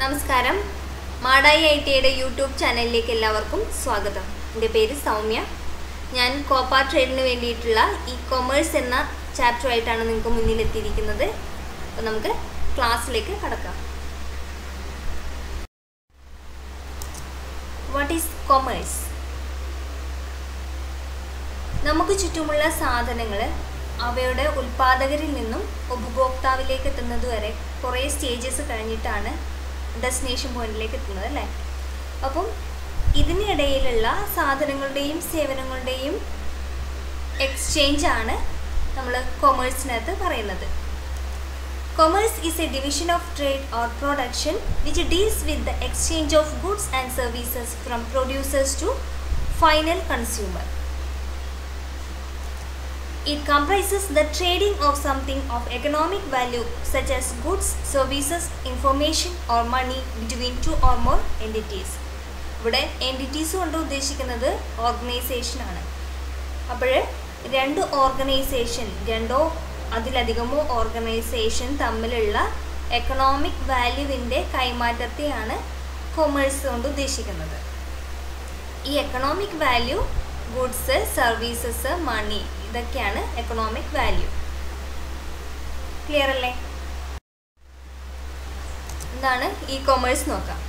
നമസ്കാരം. മാടായി ഐടിയുടെ യൂട്യൂബ് ചാനലിലേക്ക് എല്ലാവർക്കും സ്വാഗതം. എൻ്റെ പേര് സൗമ്യ. ഞാൻ കോപ്പ ട്രേഡിന് വേണ്ടിയിട്ടുള്ള ഇ-കൊമേഴ്സ് എന്ന ചാപ്റ്ററായിട്ടാണ് നിങ്ങൾക്ക് മുന്നിലെത്തിയിരിക്കുന്നത്. അപ്പോൾ നമുക്ക് ക്ലാസ്സിലേക്ക് കടക്കാം. What is commerce? നമുക്ക് ചുറ്റുമുള്ള സാധനങ്ങൾ അവയുടെ ഉൽപ്പാദകരിൽ നിന്നും ഉപഭോക്താവിലേക്ക് എത്തുന്നത് വരെ കുറേ സ്റ്റേജസ് കഴിഞ്ഞിട്ടാണ് ഡെസ്റ്റിനേഷൻ പോയിന്റിലേക്ക് എത്തുന്നത് അല്ലേ? അപ്പം ഇതിനിടയിലുള്ള സാധനങ്ങളുടെയും സേവനങ്ങളുടെയും എക്സ്ചേഞ്ചാണ് നമ്മൾ കൊമേഴ്സിനകത്ത് പറയുന്നത്. Commerce is a division of trade or production which deals with the exchange of goods and services from producers to final consumer. It comprises the trading of something of economic value such as goods, services, information or money between two or more entities. ഇവിടെ entities കൊണ്ട് ഉദ്ദേശിക്കുന്നത് organisation ആണ്. അപ്പോൾ രണ്ട് organisation, രണ്ടോ അതിലധികമോ organisation തമ്മിലുള്ള economic വാല്യൂവിൻ്റെ കൈമാറ്റത്തെയാണ് commerce കൊണ്ട് ഉദ്ദേശിക്കുന്നത്. ഈ എക്കണോമിക് വാല്യൂ ഗുഡ്സ്, സർവീസസ്, മണി, ഇതൊക്കെയാണ് എക്കണോമിക് വാല്യൂ. ക്ലിയർ അല്ലേ? എന്താണ് ഈ കൊമേഴ്സ് നോക്കാം.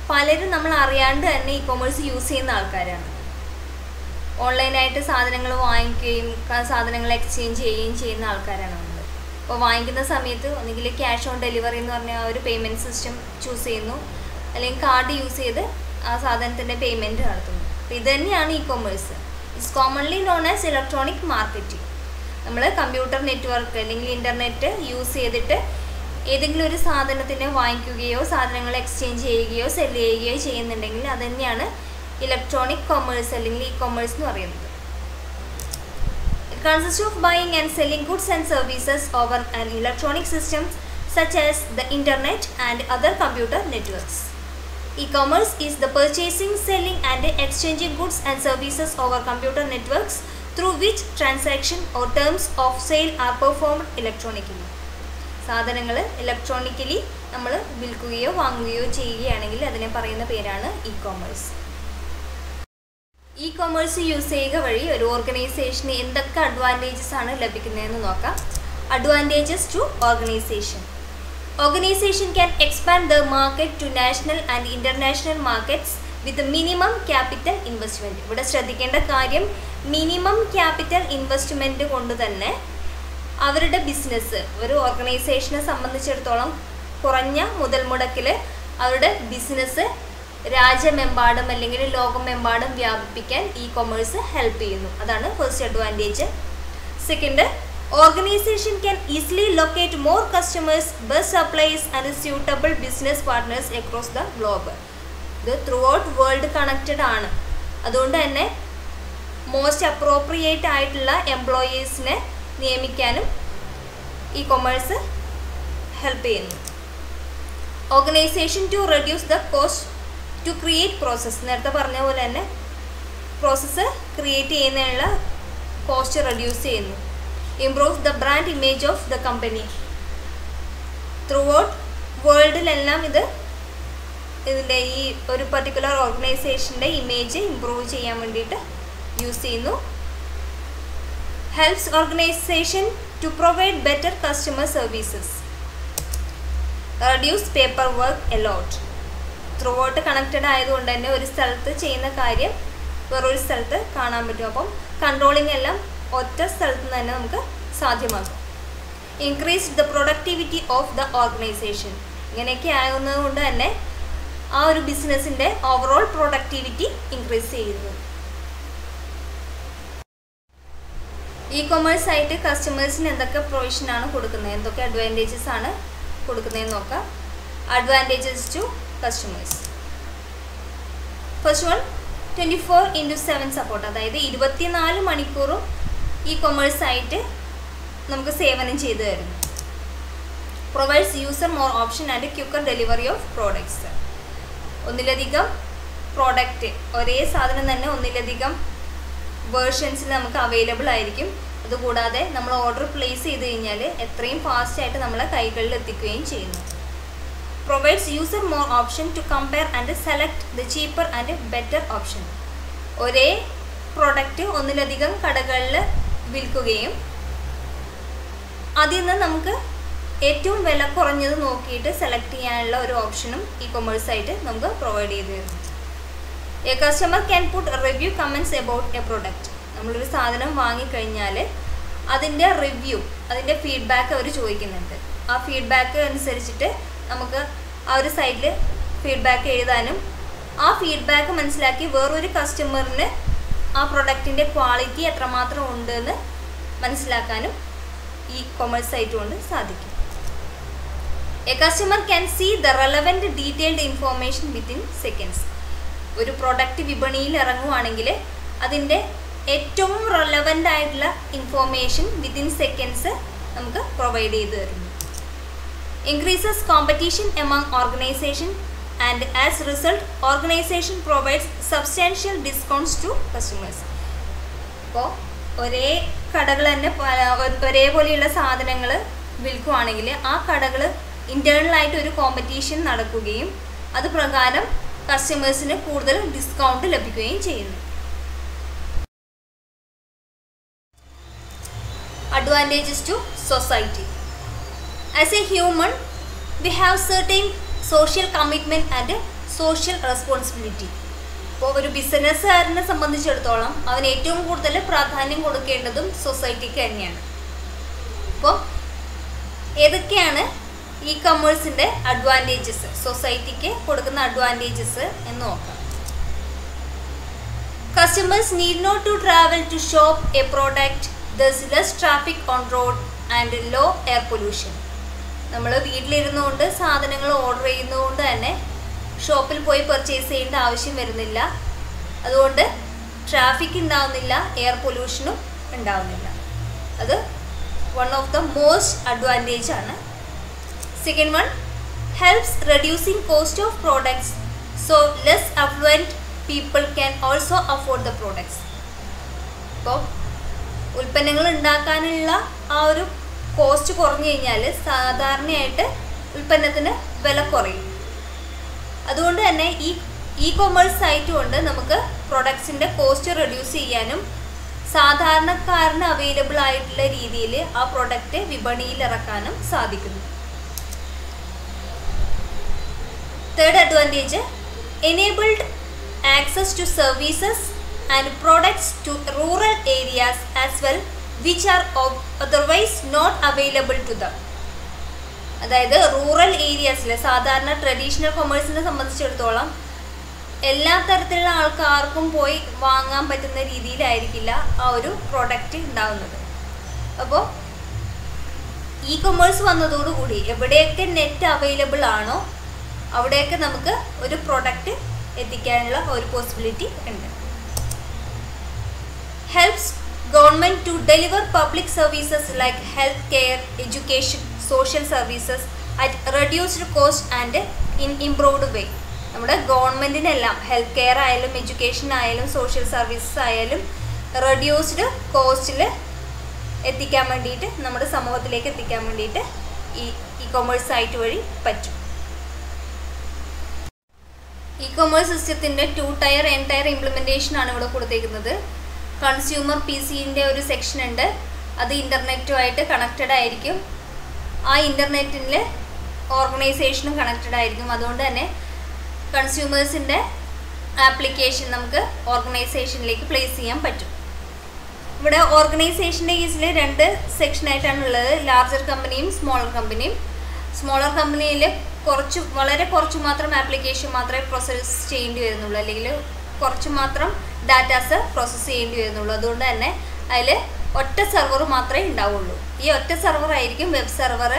പലരും നമ്മൾ അറിയാണ്ട് തന്നെ ഈ കൊമേഴ്സ് യൂസ് ചെയ്യുന്ന ആൾക്കാരാണ്. ഓൺലൈനായിട്ട് സാധനങ്ങൾ വാങ്ങിക്കുകയും സാധനങ്ങൾ എക്സ്ചേഞ്ച് ചെയ്യുകയും ചെയ്യുന്ന ആൾക്കാരാണ് നമ്മൾ. അപ്പോൾ വാങ്ങിക്കുന്ന സമയത്ത് ഒന്നുകിൽ ക്യാഷ് ഓൺ ഡെലിവറി എന്ന് പറഞ്ഞാൽ ഒരു പേയ്മെൻറ്റ് സിസ്റ്റം ചൂസ് ചെയ്യുന്നു, അല്ലെങ്കിൽ കാർഡ് യൂസ് ചെയ്ത് ആ സാധനത്തിൻ്റെ പേയ്മെൻറ്റ് നടത്തുന്നു. അപ്പോൾ ഇത് തന്നെയാണ് E commerce. It's commonly known as electronic marketing. നമ്മൾ കമ്പ്യൂട്ടർ നെറ്റ്വർക്ക് അല്ലെങ്കിൽ ഇൻ്റർനെറ്റ് യൂസ് ചെയ്തിട്ട് ഏതെങ്കിലും ഒരു സാധനത്തിനെ വാങ്ങിക്കുകയോ സാധനങ്ങൾ എക്സ്ചേഞ്ച് ചെയ്യുകയോ സെല് ചെയ്യുകയോ ചെയ്യുന്നുണ്ടെങ്കിൽ അത് തന്നെയാണ് ഇലക്ട്രോണിക് കൊമേഴ്സ് അല്ലെങ്കിൽ ഇ കൊമേഴ്സ് എന്ന് പറയുന്നത്. It consists of buying and selling goods and services over an electronic system such as the internet and other computer networks. E-commerce is the purchasing, selling and exchanging goods and services over computer networks through which transaction or terms of sale are performed electronically. സാധനങ്ങൾ electronically നമ്മൾ വിൽക്കുകയോ വാങ്ങുകയോ ചെയ്യുകയാണെങ്കിൽ അതിനെ പറയുന്ന പേരാണ് e commerce. E commerce use ചെയ്യുക വഴി ഒരു ഓർഗനൈസേഷന് എന്തൊക്കെ അഡ്വാൻറ്റേജസ് ആണ് ലഭിക്കുന്നതെന്ന് നോക്കാം. Advantages to organisation. Organisation can expand the market to national and international markets with minimum capital investment. ഇവിടെ ശ്രദ്ധിക്കേണ്ട കാര്യം, മിനിമം ക്യാപിറ്റൽ ഇൻവെസ്റ്റ്മെൻറ്റ് കൊണ്ട് തന്നെ അവരുടെ ബിസിനസ്, ഒരു ഓർഗനൈസേഷനെ സംബന്ധിച്ചിടത്തോളം കുറഞ്ഞ മുതൽ മുടക്കിൽ അവരുടെ ബിസിനസ് രാജ്യമെമ്പാടും അല്ലെങ്കിൽ ലോകമെമ്പാടും വ്യാപിപ്പിക്കാൻ ഇ കൊമേഴ്സ് ഹെൽപ്പ് ചെയ്യുന്നു. അതാണ് first advantage. Second, organisation can easily locate more customers, best supplies and suitable business partners across the globe. ഇത് ത്രൂ ഔട്ട് വേൾഡ് കണക്റ്റഡ് ആണ്. അതുകൊണ്ട് തന്നെ മോസ്റ്റ് അപ്രോപ്രിയേറ്റ് ആയിട്ടുള്ള എംപ്ലോയീസിനെ നിയമിക്കാനും ഇ കൊമേഴ്സ് ഹെൽപ്പ് ചെയ്യുന്നു. Organisation to reduce the cost to create process. നേരത്തെ പറഞ്ഞ പോലെ തന്നെ പ്രോസസ്സ് ക്രിയേറ്റ് ചെയ്യുന്നതിനുള്ള കോസ്റ്റ് റെഡ്യൂസ് ചെയ്യുന്നു. Improve the brand image of the company. Throughout വേൾഡിലെല്ലാം ഇതിൻ്റെ ഈ ഒരു പർട്ടിക്കുലർ ഓർഗനൈസേഷൻ്റെ ഇമേജ് ഇംപ്രൂവ് ചെയ്യാൻ വേണ്ടിയിട്ട് യൂസ് ചെയ്യുന്നു. Helps organization to provide better customer services. Reduce paperwork a lot. Throughout connected ആയതുകൊണ്ട് തന്നെ ഒരു സ്ഥലത്ത് ചെയ്യുന്ന കാര്യം വേറൊരു സ്ഥലത്ത് കാണാൻ പറ്റും. അപ്പം കൺട്രോളിംഗ് എല്ലാം ഒറ്റ സ്ഥലത്ത് നിന്ന് തന്നെ നമുക്ക് സാധ്യമാകും. Increase the productivity of the organisation. ഇങ്ങനെയൊക്കെ ആകുന്നത് കൊണ്ട് തന്നെ ആ ഒരു ബിസിനസ്സിൻ്റെ ഓവറോൾ പ്രൊഡക്ടിവിറ്റി ഇൻക്രീസ് ചെയ്യുന്നു. ഇ കൊമേഴ്സ് ആയിട്ട് കസ്റ്റമേഴ്സിന് എന്തൊക്കെ പ്രൊവിഷനാണ് കൊടുക്കുന്നത്, എന്തൊക്കെ അഡ്വാൻറ്റേജസ് ആണ് കൊടുക്കുന്നതെന്ന് നോക്കാം. Advantages to customers. First one, 24/7 support. അതായത് 24 മണിക്കൂറും ഇ കൊമേഴ്സ് ആയിട്ട് നമുക്ക് സേവനം ചെയ്തു തരുന്നു. Provides user more option and quicker delivery of products. ഒന്നിലധികം പ്രോഡക്റ്റ്, ഒരേ സാധനം തന്നെ ഒന്നിലധികം വേർഷൻസിൽ നമുക്ക് അവൈലബിൾ ആയിരിക്കും. അതുകൂടാതെ നമ്മൾ ഓർഡർ പ്ലേസ് ചെയ്ത് കഴിഞ്ഞാൽ എത്രയും ഫാസ്റ്റായിട്ട് നമ്മളെ കൈകളിൽ എത്തിക്കുകയും ചെയ്യുന്നു. provides user more option to compare and select the cheaper and better option. ഒരേ പ്രോഡക്റ്റ് ഒന്നിലധികം കടകളിൽ വിൽക്കുകയും അതിൽ നിന്ന് നമുക്ക് ഏറ്റവും വില കുറഞ്ഞത് നോക്കിയിട്ട് സെലക്ട് ചെയ്യാനുള്ള ഒരു ഓപ്ഷനും ഇ-കൊമേഴ്സ് ആയിട്ട് നമുക്ക് പ്രൊവൈഡ് ചെയ്തു തരുന്നു. A customer can put review comments about A product. നമ്മളൊരു സാധനം വാങ്ങിക്കഴിഞ്ഞാൽ അതിൻ്റെ റിവ്യൂ, അതിൻ്റെ ഫീഡ്ബാക്ക് അവർ ചോദിക്കുന്നുണ്ട്. ആ ഫീഡ്ബാക്ക് അനുസരിച്ചിട്ട് നമുക്ക് ആ ഒരു സൈറ്റിൽ ഫീഡ്ബാക്ക് എഴുതാനും ആ ഫീഡ്ബാക്ക് മനസ്സിലാക്കി വേറൊരു കസ്റ്റമറിന് ആ പ്രൊഡക്റ്റിൻ്റെ ക്വാളിറ്റി എത്രമാത്രം ഉണ്ടെന്ന് മനസ്സിലാക്കാനും ഈ കൊമേഴ്സ് സൈറ്റ് കൊണ്ട് സാധിക്കും. A customer can see the relevant detailed information within seconds. ഒരു പ്രൊഡക്റ്റ് വിപണിയിൽ ഇറങ്ങുവാണെങ്കിൽ അതിൻ്റെ ഏറ്റവും റെലവൻ്റ് ആയിട്ടുള്ള ഇൻഫോർമേഷൻ വിത്തിൻ സെക്കൻഡ്സ് നമുക്ക് പ്രൊവൈഡ് ചെയ്ത് തരുന്നു. Increases competition among organisation and as result organisation provides substantial discounts to customers. അപ്പോൾ ഒരേ കടകൾ തന്നെ ഒരേപോലെയുള്ള സാധനങ്ങൾ വിൽക്കുകയാണെങ്കിൽ ആ കടകൾ ഇൻറ്റേർണലായിട്ട് ഒരു കോമ്പറ്റീഷൻ നടക്കുകയും അത് പ്രകാരം കസ്റ്റമേഴ്സിന് കൂടുതൽ ഡിസ്കൗണ്ട് ലഭിക്കുകയും ചെയ്യുന്നു. Advantages to society. As a human, we have certain social commitment and social responsibility. ഇപ്പോൾ ഒരു ബിസിനസ്സുകാരനെ സംബന്ധിച്ചിടത്തോളം അവന് ഏറ്റവും കൂടുതൽ പ്രാധാന്യം കൊടുക്കേണ്ടതും സൊസൈറ്റിക്ക് തന്നെയാണ്. അപ്പോൾ ഏതൊക്കെയാണ് ഇ കൊമേഴ്സിൻ്റെ അഡ്വാൻറ്റേജസ്, സൊസൈറ്റിക്ക് കൊടുക്കുന്ന അഡ്വാൻറ്റേജസ് എന്ന് നോക്കാം. Customers need not to travel to shop a product. There's less traffic on road and low air pollution. നമ്മൾ വീട്ടിലിരുന്നുകൊണ്ട് സാധനങ്ങൾ ഓർഡർ ചെയ്യുന്നതുകൊണ്ട് തന്നെ ഷോപ്പിൽ പോയി പർച്ചേസ് ചെയ്യേണ്ട ആവശ്യം വരുന്നില്ല. അതുകൊണ്ട് ട്രാഫിക് ഉണ്ടാവുന്നില്ല, എയർ പൊല്യൂഷനും ഉണ്ടാവുന്നില്ല. അത് one of the most advantage ആണ്. Second one, helps reducing cost of products so less affluent people can also afford the products. ഇപ്പോൾ ഉൽപ്പന്നങ്ങൾ ഉണ്ടാക്കാനുള്ള ആ ഒരു കോസ്റ്റ് കുറഞ്ഞു കഴിഞ്ഞാൽ സാധാരണയായിട്ട് ഉൽപ്പന്നത്തിന് വില കുറയും. അതുകൊണ്ട് തന്നെ ഇ കൊമേഴ്സ് സൈറ്റ് കൊണ്ട് നമുക്ക് പ്രൊഡക്ട്സിൻ്റെ കോസ്റ്റ് റെഡ്യൂസ് ചെയ്യാനും സാധാരണക്കാരന് അവൈലബിൾ ആയിട്ടുള്ള രീതിയിൽ ആ പ്രൊഡക്റ്റ് വിപണിയിൽ ഇറക്കാനും സാധിക്കുന്നു. Third advantage, enabled access to services and products to rural areas as well which are otherwise not available to them. അതായത് റൂറൽ ഏരിയാസിൽ സാധാരണ ട്രഡീഷണൽ കൊമേഴ്സിനെ സംബന്ധിച്ചിടത്തോളം എല്ലാ തരത്തിലുള്ള ആൾക്കാർക്കും പോയി വാങ്ങാൻ പറ്റുന്ന രീതിയിലായിരിക്കില്ല ആ ഒരു പ്രോഡക്റ്റ് ഉണ്ടാകുന്നത്. അപ്പോൾ ഇ കൊമേഴ്സ് വന്നതോടുകൂടി എവിടെയൊക്കെ നെറ്റ് അവൈലബിൾ ആണോ അവിടെയൊക്കെ നമുക്ക് ഒരു പ്രോഡക്റ്റ് എത്തിക്കാനുള്ള ഒരു പോസിബിലിറ്റി ഉണ്ട്. Helps government to deliver public services like health care, education, social services at reduced cost and in improved way. നമ്മുടെ ഗവൺമെൻറ്റിനെല്ലാം ഹെൽത്ത് കെയർ ആയാലും എഡ്യൂക്കേഷൻ ആയാലും സോഷ്യൽ സർവീസസ് ആയാലും റെഡ്യൂസ്ഡ് കോസ്റ്റിൽ എത്തിക്കാൻ വേണ്ടിയിട്ട് നമ്മുടെ സമൂഹത്തിലേക്ക് എത്തിക്കാൻ വേണ്ടിയിട്ട് ഇ കൊമേഴ്സ് സൈറ്റ് വഴി പറ്റും. ഇ കൊമേഴ്സ് സിസ്റ്റത്തിൻ്റെ 2 ടയർ N ടയർ ഇംപ്ലിമെൻറ്റേഷനാണ് ഇവിടെ കൊടുത്തേക്കുന്നത്. കൺസ്യൂമർ പി സിൻ്റെ ഒരു സെക്ഷൻ ഉണ്ട്, അത് ഇൻ്റർനെറ്റുമായിട്ട് കണക്റ്റഡ് ആയിരിക്കും. ആ ഇൻ്റർനെറ്റിൽ ഓർഗനൈസേഷനും കണക്റ്റഡ് ആയിരിക്കും. അതുകൊണ്ട് തന്നെ കൺസ്യൂമേഴ്സിൻ്റെ ആപ്ലിക്കേഷൻ നമുക്ക് ഓർഗനൈസേഷനിലേക്ക് പ്ലേസ് ചെയ്യാൻ പറ്റും. ഇവിടെ ഓർഗനൈസേഷൻ്റെ കേസിൽ 2 സെക്ഷനായിട്ടാണ് ഉള്ളത്, ലാർജർ കമ്പനിയും സ്മോളർ കമ്പനിയും. സ്മോളർ കമ്പനിയിൽ വളരെ കുറച്ച് മാത്രം ആപ്ലിക്കേഷൻ മാത്രമേ പ്രോസസ്സ് ചെയ്യേണ്ടി വരുന്നുള്ളൂ, അല്ലെങ്കിൽ കുറച്ച് മാത്രം ഡാറ്റാസ് പ്രോസസ്സ് ചെയ്യേണ്ടി വരുന്നുള്ളൂ. അതുകൊണ്ട് തന്നെ അതിൽ ഒറ്റ സെർവർ മാത്രമേ ഉണ്ടാവുള്ളൂ. ഈ ഒറ്റ സെർവർ ആയിരിക്കും വെബ് സെർവർ,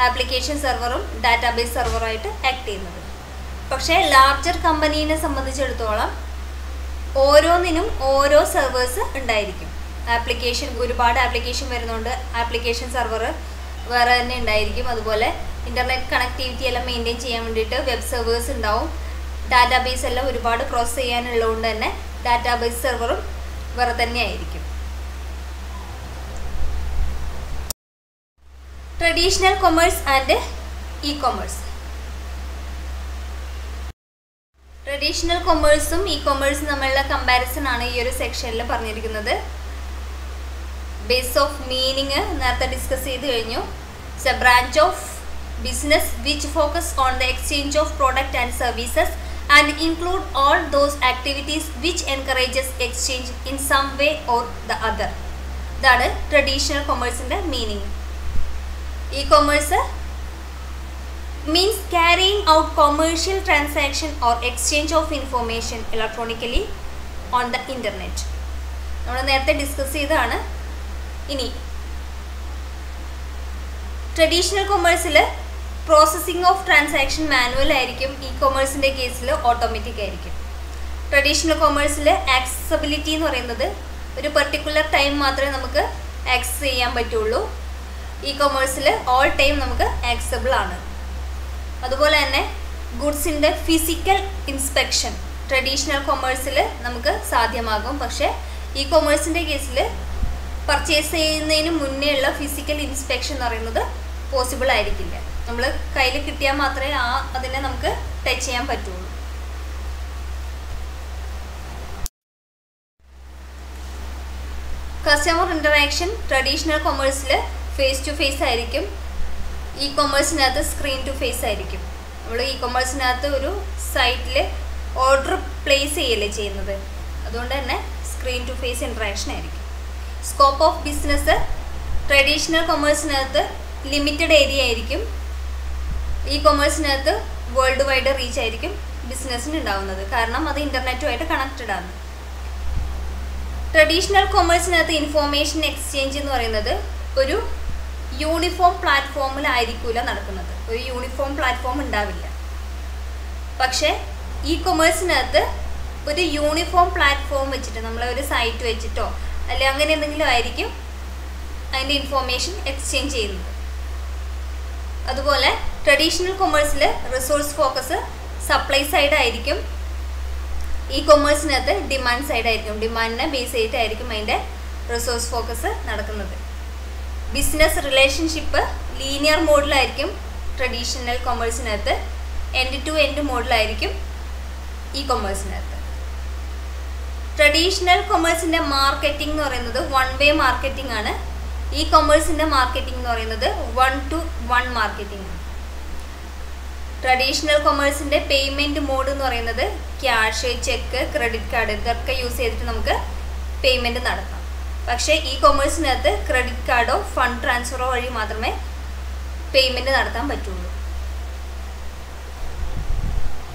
ആപ്ലിക്കേഷൻ സെർവറും ഡാറ്റാബേസ് സെർവറായിട്ട് ആക്ട് ചെയ്യുന്നത്. പക്ഷേ ലാർജർ കമ്പനീനെ സംബന്ധിച്ചിടത്തോളം ഓരോന്നിനും ഓരോ സെർവേഴ്സ് ഉണ്ടായിരിക്കും. ഒരുപാട് ആപ്ലിക്കേഷൻ വരുന്നുണ്ട്, ആപ്ലിക്കേഷൻ സെർവർ വേറെ തന്നെ ഉണ്ടായിരിക്കും. അതുപോലെ ഇൻ്റർനെറ്റ് കണക്ടിവിറ്റി എല്ലാം മെയിൻറ്റെയിൻ ചെയ്യാൻ വേണ്ടിയിട്ട് വെബ് സെർവേഴ്സ് ഉണ്ടാവും. ഡാറ്റാബേസ് എല്ലാം ഒരുപാട് പ്രോസസ്സ് ചെയ്യാനുള്ളതുകൊണ്ട് തന്നെ ഡാറ്റാബേസ് സെർവറും വേറെ തന്നെ ആയിരിക്കും. Traditional commerce and E commerce. Traditional കൊമേഴ്സും ഇ കൊമേഴ്സും തമ്മിലുള്ള കമ്പാരിസൺ ആണ് ഈ ഒരു സെക്ഷനിൽ പറഞ്ഞിരിക്കുന്നത്. ബേസ് ഓഫ് മീനിങ് നേരത്തെ ഡിസ്കസ് ചെയ്ത് കഴിഞ്ഞു. It's a branch of business which focus on the exchange of product and services and include all those activities which encourages exchange in some way or the other. ഇതാണ് traditional കൊമേഴ്സിൻ്റെ മീനിങ്. E commerce means carrying out commercial transaction or exchange of information electronically on the internet. നമ്മൾ നേരത്തെ discuss ചെയ്തതാണ്. ഇനി traditional കൊമേഴ്സിൽ processing of transaction manual ആയിരിക്കും. E കൊമേഴ്സിൻ്റെ കേസിൽ ഓട്ടോമാറ്റിക് ആയിരിക്കും. ട്രഡീഷണൽ കൊമേഴ്സിൽ ആക്സസിബിലിറ്റി എന്ന് പറയുന്നത് ഒരു പെർട്ടിക്കുലർ ടൈം മാത്രമേ നമുക്ക് ആക്സസ് ചെയ്യാൻ പറ്റുള്ളൂ. ഇ കൊമേഴ്സിൽ ഓൾ ടൈം നമുക്ക് ആക്സസിബിൾ ആണ്. അതുപോലെ തന്നെ ഗുഡ്സിൻ്റെ ഫിസിക്കൽ ഇൻസ്പെക്ഷൻ ട്രഡീഷണൽ കൊമേഴ്സിൽ നമുക്ക് സാധ്യമാകും. പക്ഷേ ഇ കൊമേഴ്സിൻ്റെ കേസിൽ പർച്ചേസ് ചെയ്യുന്നതിന് മുന്നേ ഉള്ള ഫിസിക്കൽ ഇൻസ്പെക്ഷൻ എന്ന് പറയുന്നത് പോസിബിൾ ആയിരിക്കില്ല. നമ്മൾ കയ്യിൽ കിട്ടിയാൽ മാത്രമേ അതിനെ നമുക്ക് ടച്ച് ചെയ്യാൻ പറ്റുള്ളൂ. കസ്റ്റമർ ഇൻ്ററാക്ഷൻ ട്രഡീഷണൽ കൊമേഴ്സിൽ ഫേസ് ടു ഫേസ് ആയിരിക്കും. ഇ കൊമേഴ്സിനകത്ത് സ്ക്രീൻ ടു ഫേസ് ആയിരിക്കും. നമ്മൾ ഇ കൊമേഴ്സിനകത്ത് ഒരു സൈറ്റിൽ ഓർഡർ പ്ലേസ് ചെയ്യല്ലേ ചെയ്യുന്നത്, അതുകൊണ്ട് തന്നെ സ്ക്രീൻ ടു ഫേസ് ഇൻ്ററാക്ഷൻ ആയിരിക്കും. സ്കോപ്പ് ഓഫ് ബിസിനസ് ട്രഡീഷണൽ കൊമേഴ്സിനകത്ത് ലിമിറ്റഡ് ഏരിയ ആയിരിക്കും. ഇ കൊമേഴ്സിനകത്ത് വേൾഡ് വൈഡ് റീച്ച് ആയിരിക്കും ബിസിനസ്സിന് ഉണ്ടാവുന്നത്, കാരണം അത് ഇൻ്റർനെറ്റുമായിട്ട് കണക്റ്റഡ് ആണ്. ട്രഡീഷണൽ കൊമേഴ്സിനകത്ത് ഇൻഫോർമേഷൻ എക്സ്ചേഞ്ച് എന്ന് പറയുന്നത് ഒരു യൂണിഫോം പ്ലാറ്റ്ഫോമിലായിരിക്കില്ല നടക്കുന്നത്. ഒരു യൂണിഫോം പ്ലാറ്റ്ഫോം ഉണ്ടാവില്ല. പക്ഷേ ഇ കൊമേഴ്സിനകത്ത് ഒരു യൂണിഫോം പ്ലാറ്റ്ഫോം വെച്ചിട്ട് നമ്മളൊരു സൈറ്റ് വെച്ചിട്ടോ അല്ലെങ്കിൽ അങ്ങനെ എന്തെങ്കിലും ആയിരിക്കും അതിൻ്റെ ഇൻഫോർമേഷൻ എക്സ്ചേഞ്ച് ചെയ്യുന്നത്. അതുപോലെ ട്രഡീഷണൽ കൊമേഴ്സിൽ റിസോഴ്സ് ഫോക്കസ് സപ്ലൈ സൈഡ് ആയിരിക്കും. ഇ കൊമേഴ്സിനകത്ത് ഡിമാൻഡ് സൈഡ് ആയിരിക്കും. ഡിമാൻഡിനെ ബേസ് ചെയ്തിട്ടായിരിക്കും അതിൻ്റെ റിസോഴ്സ് ഫോക്കസ് നടക്കുന്നത്. ബിസിനസ് റിലേഷൻഷിപ്പ് ലീനിയർ മോഡിലായിരിക്കും ട്രഡീഷണൽ കൊമേഴ്സിനകത്ത്. എൻഡ് ടു എൻഡ് മോഡിലായിരിക്കും ഇ കൊമേഴ്സിനകത്ത്. ട്രഡീഷണൽ കൊമേഴ്സിൻ്റെ മാർക്കറ്റിംഗ് എന്ന് പറയുന്നത് വൺ വേ മാർക്കറ്റിംഗ് ആണ്. ഇ കൊമേഴ്സിൻ്റെ മാർക്കറ്റിംഗ് എന്ന് പറയുന്നത് 1-to-1 മാർക്കറ്റിംഗ് ആണ്. ട്രഡീഷണൽ കൊമേഴ്സിൻ്റെ പേയ്മെൻറ്റ് മോഡ് എന്ന് പറയുന്നത് ക്യാഷ്, ചെക്ക്, ക്രെഡിറ്റ് കാർഡ് ഇതൊക്കെ യൂസ് ചെയ്തിട്ട് നമുക്ക് പേയ്മെൻറ്റ് നടത്താം. പക്ഷേ ഇ കൊമേഴ്സിനകത്ത് ക്രെഡിറ്റ് കാർഡോ ഫണ്ട് ട്രാൻസ്ഫറോ വഴി മാത്രമേ പേയ്മെൻറ്റ് നടത്താൻ പറ്റുള്ളൂ.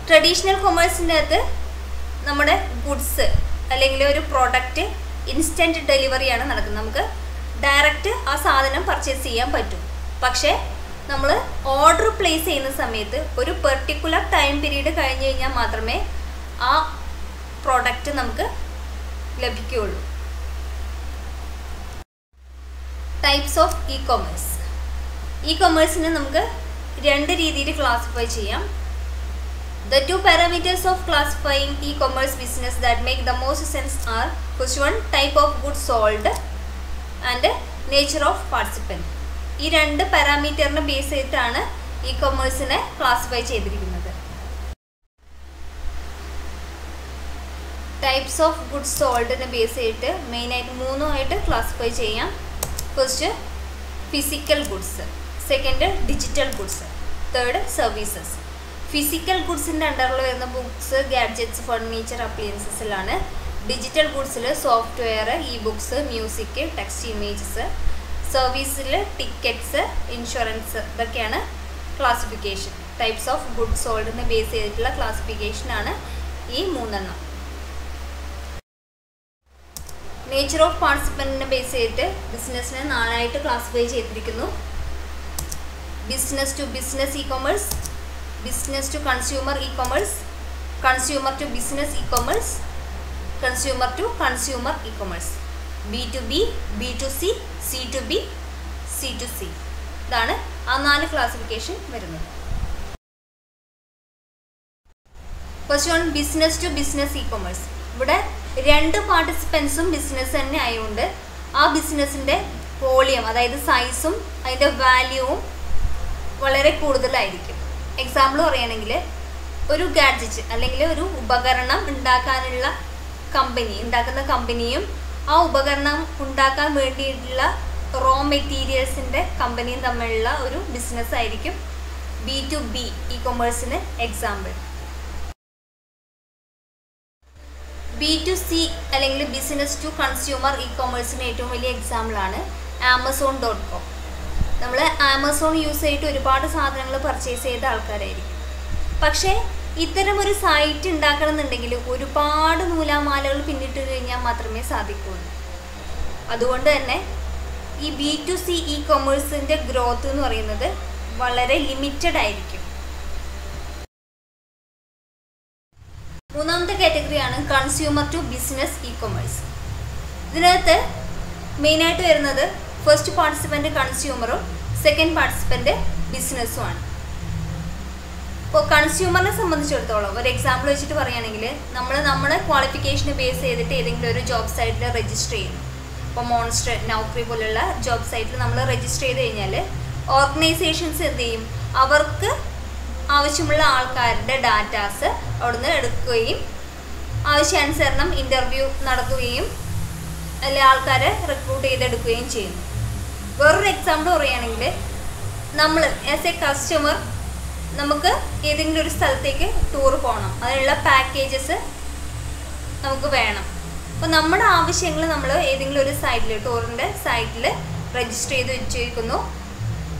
ട്രഡീഷണൽ കൊമേഴ്സിൻ്റെ അകത്ത് നമ്മുടെ ഗുഡ്സ് അല്ലെങ്കിൽ ഒരു പ്രോഡക്റ്റ് ഇൻസ്റ്റൻറ്റ് ഡെലിവറിയാണ് നടക്കുന്നത്. നമുക്ക് ഡയറക്റ്റ് ആ സാധനം പർച്ചേസ് ചെയ്യാൻ പറ്റും. പക്ഷേ നമ്മൾ ഓർഡർ പ്ലേസ് ചെയ്യുന്ന സമയത്ത് ഒരു പെർട്ടിക്കുലർ ടൈം പീരീഡ് കഴിഞ്ഞ് കഴിഞ്ഞാൽ മാത്രമേ ആ പ്രോഡക്റ്റ് നമുക്ക് ലഭിക്കുകയുള്ളൂ. Types of E commerce. E കൊമേഴ്സിനെ നമുക്ക് രണ്ട് രീതിയിൽ ക്ലാസിഫൈ ചെയ്യാം. The two parameters of classifying e-commerce business that make the most sense are first one, type of goods sold and nature of participant. ഈ രണ്ട് പാരാമീറ്ററിനെ ബേസ് ചെയ്തിട്ടാണ് ഇ കൊമേഴ്സിനെ ക്ലാസിഫൈ ചെയ്തിരിക്കുന്നത്. ടൈപ്സ് ഓഫ് ഗുഡ്സ് സോൾഡിനെ ബേസ് ചെയ്തിട്ട് മെയിനായിട്ട് മൂന്നുമായിട്ട് ക്ലാസിഫൈ ചെയ്യാം. First physical goods, second digital goods, third services. Physical ഗുഡ്സിൻ്റെ അണ്ടറിൽ വരുന്ന ബുക്സ്, ഗാഡ്ജറ്റ്സ്, ഫർണിച്ചർ, അപ്ലയൻസസിലാണ്. ഡിജിറ്റൽ ഗുഡ്സിൽ software, e books, music, text, images. സർവീസിൽ ടിക്കറ്റ്സ്, ഇൻഷുറൻസ് ഇതൊക്കെയാണ് ക്ലാസിഫിക്കേഷൻ. ടൈപ്സ് ഓഫ് ഗുഡ്സ് സോൾഡിനെ ബേസ് ചെയ്തിട്ടുള്ള ക്ലാസിഫിക്കേഷനാണ് ഈ മൂന്നെണ്ണം. നേച്ചർ ഓഫ് പാർട്ടിസിപ്പൻറ്റിനെ ബേസ് ചെയ്തിട്ട് ബിസിനസ്സിനെ നാലായിട്ട് ക്ലാസിഫൈ ചെയ്തിരിക്കുന്നു. Business to business e commerce, business to consumer e commerce, consumer to business e commerce, consumer to consumer e commerce, B2B, B2C, C2B, C2C. ഇതാണ് ആ നാല് ക്ലാസിഫിക്കേഷൻ വരുന്നത്. First one business to business e commerce. ഇവിടെ രണ്ട് പാർട്ടിസിപ്പൻസും business തന്നെ ആയതുകൊണ്ട് ആ ബിസിനസ്സിൻ്റെ വോളിയം അതായത് സൈസും അതിൻ്റെ വാല്യൂവും വളരെ കൂടുതലായിരിക്കും. എക്സാമ്പിൾ പറയുകയാണെങ്കിൽ ഒരു ഗാഡ്ജറ്റ് അല്ലെങ്കിൽ ഒരു ഉപകരണം ഉണ്ടാക്കാനുള്ള ഉണ്ടാക്കുന്ന കമ്പനിയും ആ ഉപകരണം ഉണ്ടാക്കാൻ വേണ്ടിയിട്ടുള്ള റോ മെറ്റീരിയൽസിൻ്റെ കമ്പനിയും തമ്മിലുള്ള ഒരു ബിസിനസ് ആയിരിക്കും B2B ഇ-കൊമേഴ്സിന് എക്സാമ്പിൾ. B2C അല്ലെങ്കിൽ ബിസിനസ് ടു കൺസ്യൂമർ ഇ-കൊമേഴ്സിന് ഏറ്റവും വലിയ എക്സാമ്പിളാണ് Amazon.com. നമ്മൾ ആമസോൺ യൂസ് ചെയ്തിട്ട് ഒരുപാട് സാധനങ്ങൾ പർച്ചേസ് ചെയ്ത ആൾക്കാരായിരിക്കും. പക്ഷേ ഇത്തരം ഒരു സൈറ്റ് ഉണ്ടാക്കണമെന്നുണ്ടെങ്കിൽ ഒരുപാട് നൂലാമാലകൾ പിന്നിട്ട് കഴിഞ്ഞാൽ മാത്രമേ സാധിക്കുകയുള്ളൂ. അതുകൊണ്ട് തന്നെ ഈ B2C ഇ-കൊമേഴ്സിൻ്റെ ഗ്രോത്ത് എന്ന് പറയുന്നത് വളരെ ലിമിറ്റഡ് ആയിരിക്കും. മൂന്നാമത്തെ കാറ്റഗറിയാണ് കൺസ്യൂമർ ടു ബിസിനസ് ഇ-കൊമേഴ്സ്. ഇതിനകത്ത് മെയിനായിട്ട് വരുന്നത് ഫസ്റ്റ് പാർട്ടിസിപ്പൻ്റ് കൺസ്യൂമറും സെക്കൻഡ് പാർട്ടിസിപ്പൻ്റ് ബിസിനസ്സുമാണ്. ഇപ്പോൾ കൺസ്യൂമറിനെ സംബന്ധിച്ചിടത്തോളം ഒരു എക്സാമ്പിൾ വെച്ചിട്ട് പറയുകയാണെങ്കിൽ നമ്മുടെ ക്വാളിഫിക്കേഷന് ബേസ് ചെയ്തിട്ട് ഏതെങ്കിലും ഒരു ജോബ് സൈറ്റിൽ രജിസ്റ്റർ ചെയ്യുന്നു. ഇപ്പോൾ മോൺസ്റ്റർ, നൗക്കറി പോലുള്ള ജോബ് സൈറ്റിൽ നമ്മൾ രജിസ്റ്റർ ചെയ്ത് കഴിഞ്ഞാൽ ഓർഗനൈസേഷൻസ് എന്ത് ചെയ്യും, അവർക്ക് ആവശ്യമുള്ള ആൾക്കാരുടെ ഡാറ്റാസ് അവിടുന്ന് എടുക്കുകയും ആവശ്യാനുസരണം ഇൻ്റർവ്യൂ നടത്തുകയും അല്ലെങ്കിൽ ആൾക്കാരെ റിക്രൂട്ട് ചെയ്തെടുക്കുകയും ചെയ്യുന്നു. വേറൊരു എക്സാമ്പിൾ പറയുകയാണെങ്കിൽ നമ്മൾ ആസ് എ കസ്റ്റമർ നമുക്ക് ഏതെങ്കിലും ഒരു സ്ഥലത്തേക്ക് ടൂർ പോകണം, അതിനുള്ള പാക്കേജസ് നമുക്ക് വേണം. അപ്പോൾ നമ്മുടെ ആവശ്യങ്ങൾ നമ്മൾ ഏതെങ്കിലും ഒരു സൈറ്റിൽ ടൂറിൻ്റെ സൈറ്റിൽ രജിസ്റ്റർ ചെയ്ത് വെച്ചിരിക്കുന്നു.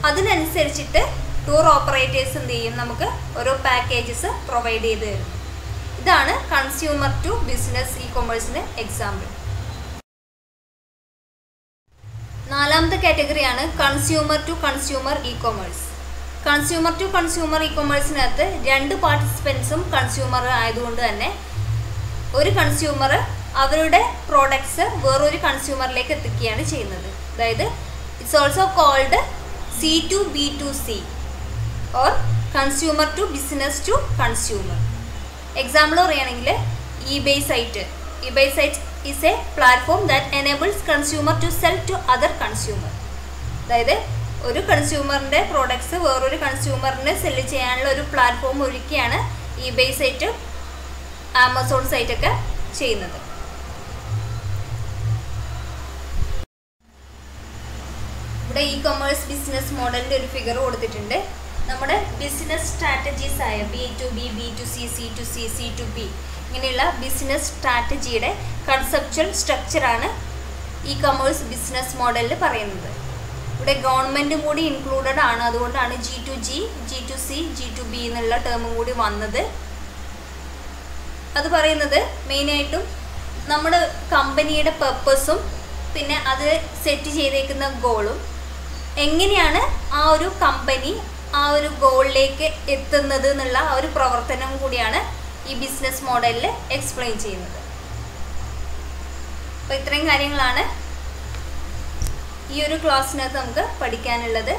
അതിനനുസരിച്ചിട്ട് ടൂർ ഓപ്പറേറ്റേഴ്സ് എന്ത് ചെയ്യും, നമുക്ക് ഓരോ പാക്കേജസ് പ്രൊവൈഡ് ചെയ്ത് തരും. ഇതാണ് കൺസ്യൂമർ ടു ബിസിനസ് ഇ-കൊമേഴ്സിന് എക്സാമ്പിൾ. നാലാമത്തെ കാറ്റഗറിയാണ് consumer to consumer e-commerce. Consumer to consumer ഇ-കൊമേഴ്സിനകത്ത് രണ്ട് പാർട്ടിസിപ്പൻസും കൺസ്യൂമർ ആയതുകൊണ്ട് തന്നെ ഒരു കൺസ്യൂമർ അവരുടെ പ്രോഡക്ട്സ് വേറൊരു കൺസ്യൂമറിലേക്ക് എത്തിക്കുകയാണ് ചെയ്യുന്നത്. അതായത് it's also called C2B2C or consumer to business to consumer. Example പറയുകയാണെങ്കിൽ eBay site. eBay site is a platform that enables consumer to sell to other consumer. അതായത് ഒരു കൺസ്യൂമറിൻ്റെ പ്രോഡക്ട്സ് വേറൊരു കൺസ്യൂമറിന് സെല്ല് ചെയ്യാനുള്ള ഒരു പ്ലാറ്റ്ഫോം ഒരുക്കിയാണ് eBay സൈറ്റ്, ആമസോൺ സൈറ്റൊക്കെ ചെയ്യുന്നത്. ഇവിടെ e-commerce business മോഡലിൻ്റെ ഒരു figure കൊടുത്തിട്ടുണ്ട്. നമ്മുടെ ബിസിനസ് സ്ട്രാറ്റജീസ് ആയ B2B, B2C, C2C, C2B ഇങ്ങനെയുള്ള ബിസിനസ് സ്ട്രാറ്റജിയുടെ കൺസെപ്ച്വൽ സ്ട്രക്ചറാണ് ഇ-കൊമേഴ്സ് ബിസിനസ് മോഡലിൽ പറയുന്നത്. ഇവിടെ ഗവൺമെൻറ്റും കൂടി ഇൻക്ലൂഡഡ് ആണ്. അതുകൊണ്ടാണ് G2G, G2C, G2B എന്നുള്ള ടേമും കൂടി വന്നത്. അത് പറയുന്നത് മെയിനായിട്ടും നമ്മുടെ കമ്പനിയുടെ പർപ്പസും പിന്നെ അത് സെറ്റ് ചെയ്തേക്കുന്ന ഗോളും എങ്ങനെയാണ് ആ ഒരു കമ്പനി ആ ഒരു ഗോളിലേക്ക് എത്തുന്നത് എന്നുള്ള ആ ഒരു പ്രവർത്തനം കൂടിയാണ് ഈ ബിസിനസ് മോഡലിൽ എക്സ്പ്ലെയിൻ ചെയ്യുന്നത്. അപ്പോൾ ഇത്രയും കാര്യങ്ങളാണ് ഈ ഒരു ക്ലാസ്സിനകത്ത് നമുക്ക് പഠിക്കാനുള്ളത്.